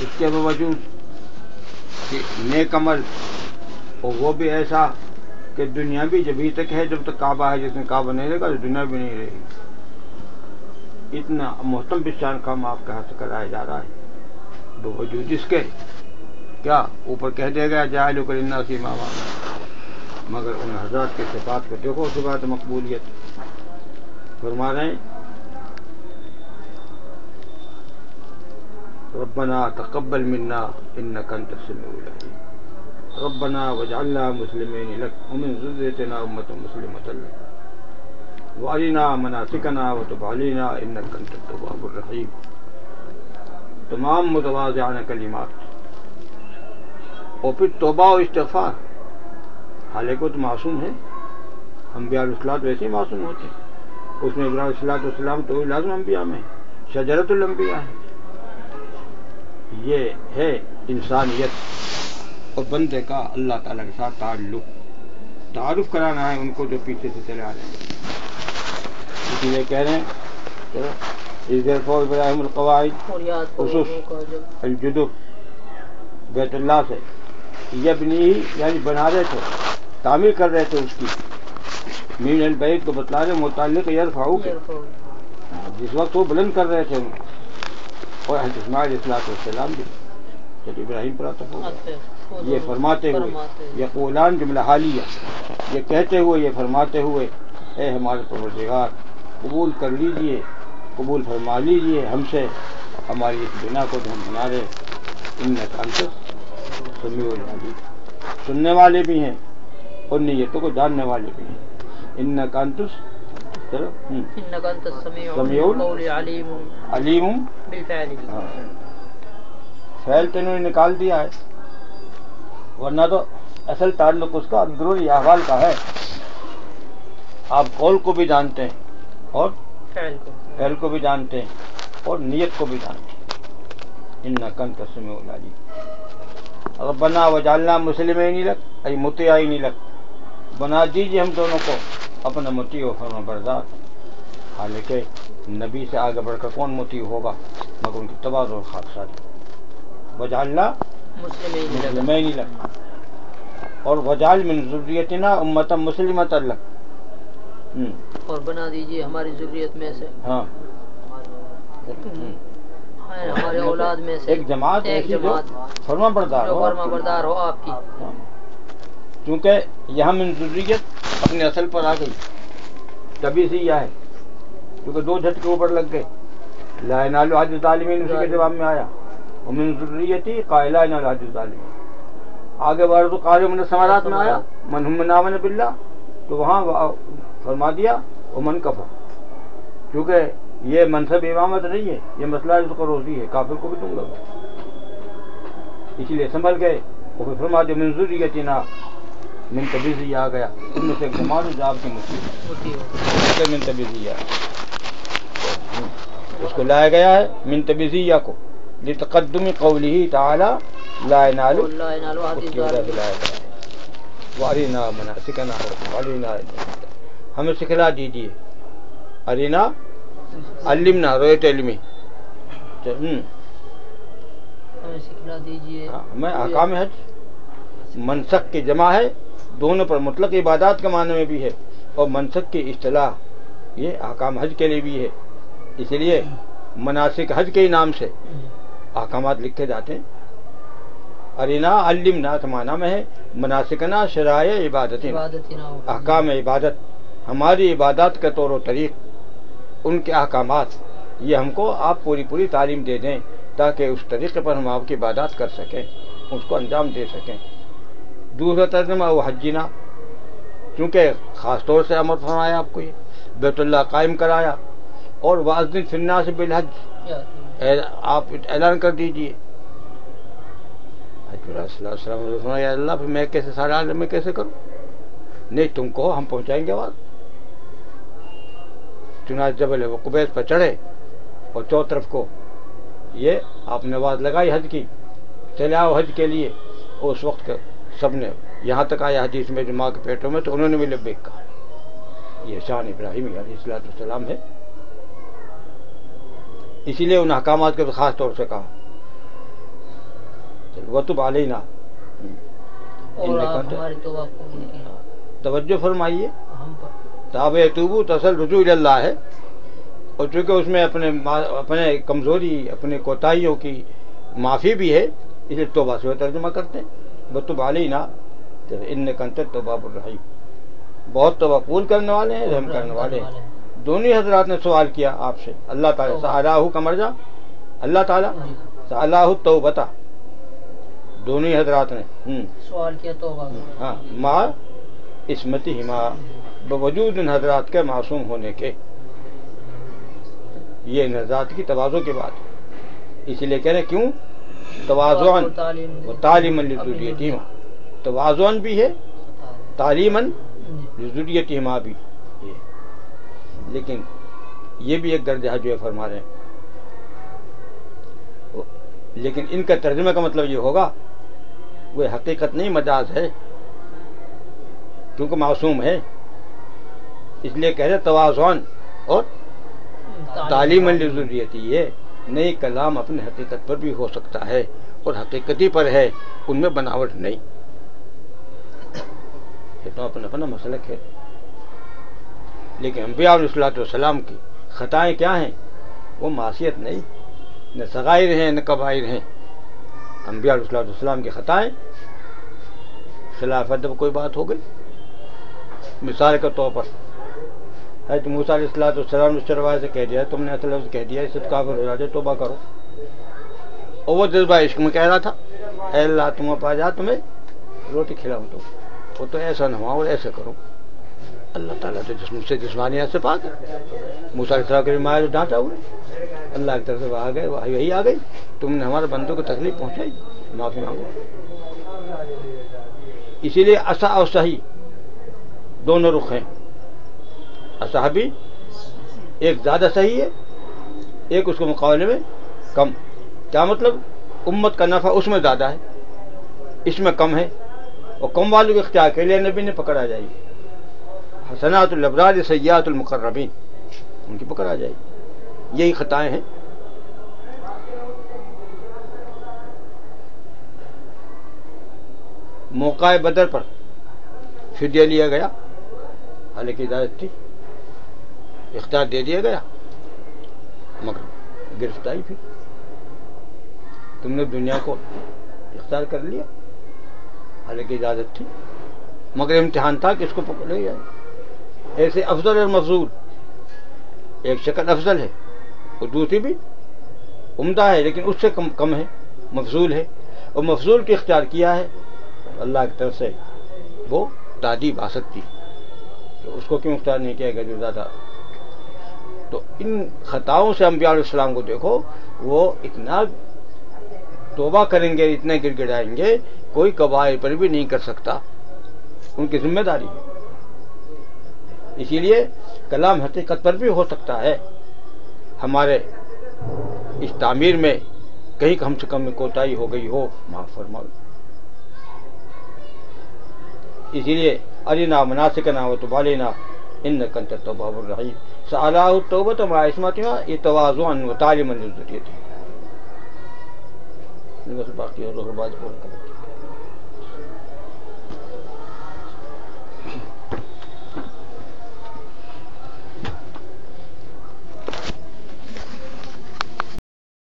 اس کے باوجود کہ نیک عمل، اور وہ بھی ایسا کہ دنیا بھی جبھی تک ہے جب تک کعبہ ہے، جس میں کعبہ نہیں رہے گا تو دنیا بھی نہیں رہے گی۔ اتنا محتم بشان کام آپ کے ہاتھ سے کرایا جا رہا ہے، باوجود اس کے کیا اوپر کہہ دیا گیا جاعلک للناس اماما، مگر ان حضرات کے صفات کو دیکھو، صفات مقبولیت فرما رہے ہیں ربنا تقبل منا انک انت السمیع العلیم، ربنا واجعلنا مسلمین لک ومن ذریتنا امۃ مسلمۃ لک وارنا مناسکنا وتب علینا انک انت التواب الرحیم۔ تمام متواضعانہ کلمات، اور پھر توبہ و استغفار، حالانکہ وہ تو معصوم ہے، انبیاء علیہ الصلوۃ ویسے ہی معصوم ہوتے ہیں، اس میں ابراہیم علیہ الصلوۃ والسلام تو لازم انبیاء میں شجرۃ الانبیاء ہے۔ یہ ہے انسانیت اور بندے کا اللہ تعالیٰ کے ساتھ تعارف کرانا ہے ان کو جو پیچھے سے چلے آ رہے ہیں۔ اسی لیے کہہ رہے ہیں اذ ابراہیم القواعد اسس الجدر بیت اللہ سے یبنی، یعنی بنا رہے تھے، تعمیر کر رہے تھے اس کی، من البیت کو بتلا رہے متعلق یرفعو کے، جس وقت وہ بلند کر رہے تھے ان کو، اور حضرت اسماعیل علیہ السلام بھی جب ابراہیم پر آتا ہوگا، یہ فرماتے ہوئے یقولان جملہ حالیہ، یہ کہتے ہوئے، یہ فرماتے ہوئے، اے ہمارے پروردگار قبول کر لیجئے، قبول فرما لیجئے ہم سے ہماری اس بنا کو جو ہم بنا رہے، انک انت السمیع العلیم، سننے والے بھی ہیں اور نیتوں کو جاننے والے بھی ہیں، انک انت السمیع علیم بالفعل، فعل تو انہوں نے نکال دیا ہے، ورنہ تو اصل تعلق اس کا اندرونی احوال کا ہے۔ آپ قول کو بھی جانتے ہیں اور فعل کو بھی جانتے ہیں اور نیت کو بھی جانتے ہیں، انک انت السمیع العلیم۔ ربنا وجعلنا مسلمین لک ای مطیعین لک، بنا دیجیے ہم دونوں کو اپنا مطیع و فرما بردار، حالانکہ نبی سے آگے بڑھ کر کون مطیع ہوگا مگر ان کی تواضع اور خاصات۔ وجعلنا مسلمین لک، اور وجعل من ذریتنا امۃ مسلمۃ لک، اور بنا دیجیے ہماری ذریت میں سے، ہاں ہمارے اولاد میں سے ایک جماعت ایسی جو فرما بردار ہو، فرما بردار ہو آپ کی، چونکہ یہاں من ذریت اپنے اصل پر آ گئی، تبھی سے یہ ہے، کیونکہ دو جھٹکے اوپر لگ گئے، لا ینال عہد الظالمین اسی کے جواب میں آیا، ومن ذریتی قائل لا ینال عہد الظالمین، آگے بڑھ تو قال من الثمرات میں آیا من هم من آمن باللہ، تو وہاں فرما دیا ومن کفر، کیونکہ یہ منصب امامت نہیں ہے، یہ مسئلہ رزق و روزی ہے، کافر کو بھی دوں گا، اسی لیے سنبھل گئے، اور پھر فرما دیا من ذریتنا، من تبیزیہ آ گیا، ان میں سے ایک جماعت جو آپ کی مصیبت من تبیزیہ، اس کو لایا گیا ہے من تبیزیہ کو لتقدم قوله تعالی لا ینال، اس کی وجہ سے لایا گیا ہے، وَأَرِنَا مَنَاسِكَنَا وَعَلِنَا، ہمیں سکھلا دیجیے، ارینا علمنا رویت علمی، ہمیں سکھلا دیجیے، ہمیں احکام حج منسک کی جمع ہے، دونوں پر مطلق عبادات کے معنی میں بھی ہے، اور منسک کی اصطلاح یہ احکام حج کے لیے بھی ہے، اس لیے مناسک حج کے نام سے احکامات لکھے جاتے ہیں۔ ارینا علمنا کے معنی میں ہے مناسکنا شرائع عبادت، احکام عبادت، ہماری عبادات کا طور و طریق، ان کے احکامات، یہ ہم کو آپ پوری تعلیم دے دیں تاکہ اس طریقے پر ہم آپ کی عبادات کر سکیں، اس کو انجام دے سکیں۔ دوسرا ترجمہ وہ حجینا، چونکہ خاص طور سے امر فرمایا آپ کو، یہ بیت اللہ قائم کرایا، اور واذن فی الناس بالحج، آپ اعلان کر دیجئے۔ حضرت صلی اللہ علیہ وسلم نے فرمایا یا اللہ پھر میں کیسے سارے عالم میں کیسے کروں؟ نہیں تم کہو ہم پہنچائیں گے آواز۔ چنانچہ جبل قبیس پر چڑھے اور چو طرف کو یہ آپ نے آواز لگائی حج کی، چلے آؤ حج کے لیے، اور اس وقت سب نے، یہاں تک آیا حدیث میں جو ماں کے پیٹوں میں تو انہوں نے بھی لبیک کہا۔ یہ شان ابراہیم علیہ السلام ہے، اسی لیے ان احکامات کے خاص طور سے کہا وتب علینا. اور آپ ہماری توبہ قبول کیجیے. توجہ فرمائیے, ہم پر تاب یتوبو تو اصل رجوع اللہ ہے, اور چونکہ اس میں اپنے کمزوری, اپنے کوتاہیوں کی معافی بھی ہے, اس لیے توبہ سے ترجمہ کرتے ہیں. وتب علینا انک انت التواب الرحیم, بہت توبہ قبول کرنے والے ہیں, رحم کرنے والے ہیں. دونوں حضرات نے سوال کیا آپ سے, اللہ تعالیٰ سألہ کا مرجع اللہ تعالیٰ, سألہ التوبۃ, دونوں حضرات نے سوال کیا توبہ, ہاں, ما عصمتہما, بوجود ان حضرات کے معصوم ہونے کے. یہ ان حضرات کی تواضع کے بات, اسی لیے کہہ رہے ہیں کیوں تواضعاً و تعلیماً لذریتہما, تواضعاً بھی ہے, تعلیماً لذریتہما بھی ہے. لیکن یہ بھی ایک درجہ جو ہے فرما رہے ہیں, لیکن ان کا ترجمہ کا مطلب یہ ہوگا وہ حقیقت نہیں مجاز ہے, کیونکہ معصوم ہے, اس لیے کہہ رہے تواضعاً اور تعلیماً لذریتی. یہ نئی کلام اپنے حقیقت پر بھی ہو سکتا ہے, اور حقیقتی پر ہے, ان میں بناوٹ نہیں. یہ تو اپنا مسلک ہے. لیکن انبیاء علیہ الصلوۃ والسلام کی خطائیں کیا ہیں؟ وہ معصیت نہیں, نہ صغائر ہیں نہ کبائر ہیں. انبیاء علیہ الصلوۃ والسلام کی خطائیں خلاف ادب کوئی بات ہو گئی, مثال کے طور پر حضرت موسیٰ علیہ الصلوۃ والسلام نے چرواہے سے کہہ دیا, تم نے اصل لفظ کہہ دیا, اس سے کافر ہو جاتے, توبہ کرو. اور وہ جذبہ عشق میں کہہ رہا تھا, اے اللہ تم پا جا, تمہیں روٹی کھلاؤں, تو وہ تو ایسا نہ ہوا اور ایسے کرو. اللہ تعالیٰ تو جسم سے جسمانیات سے پاک ہے. موسیٰ علیہ السلام کے مایا ڈانٹا ہوئے, اللہ کی طرف سے آ گئے, وہی آ گئی, تم نے ہمارے بندوں کو تکلیف پہنچائی, معافی مانگو. اسی لیے اصح اور صحیح دونوں رخ ہیں. اصح بھی ایک زیادہ صحیح ہے, ایک اس کے مقابلے میں کم. کیا مطلب؟ امت کا نفع اس میں زیادہ ہے, اس میں کم ہے, اور کم والوں کے اختیار کے لیے نبی نے پکڑا جائے. حسنات الابرار سیئات المقربین, ان کی پکڑ آ جائے. یہی خطائیں ہیں. موقع بدر پر فدیہ لیا گیا, حالانکہ اجازت تھی, اختیار دے دیا گیا, مگر گرفتاری پھر تم نے دنیا کو اختیار کر لیا, حالانکہ اجازت تھی, مگر امتحان تھا کہ اس کو پکڑ لیا جائے. ایسے افضل اور مفضول, ایک شکل افضل ہے اور دوسری بھی عمدہ ہے, لیکن اس سے کم ہے, مفضول ہے. اور مفضول کی اختیار کیا ہے اللہ کی طرف سے, وہ تعدیب آ سکتی, تو اس کو کیوں اختیار نہیں کیا گیا جو زیادہ. تو ان خطاؤں سے انبیاء علیہ السلام کو دیکھو, وہ اتنا توبہ کریں گے, اتنے گر گڑائیں گے, کوئی کبائر پر بھی نہیں کر سکتا, ان کی ذمہ داری ہے. اسی لیے کلام حقیقت پر بھی ہو سکتا ہے. ہمارے اس تعمیر میں کہیں کم سے کم کوتاہی ہو گئی ہو, معاف فرماؤ. اسی لیے ارینا مناسکنا وتب علینا انک انت التواب الرحیم. سألہ التوبۃ مع عصمتہما, یہ تواضعا و تعلیما للذریۃ. بس باقی اور بات بول کر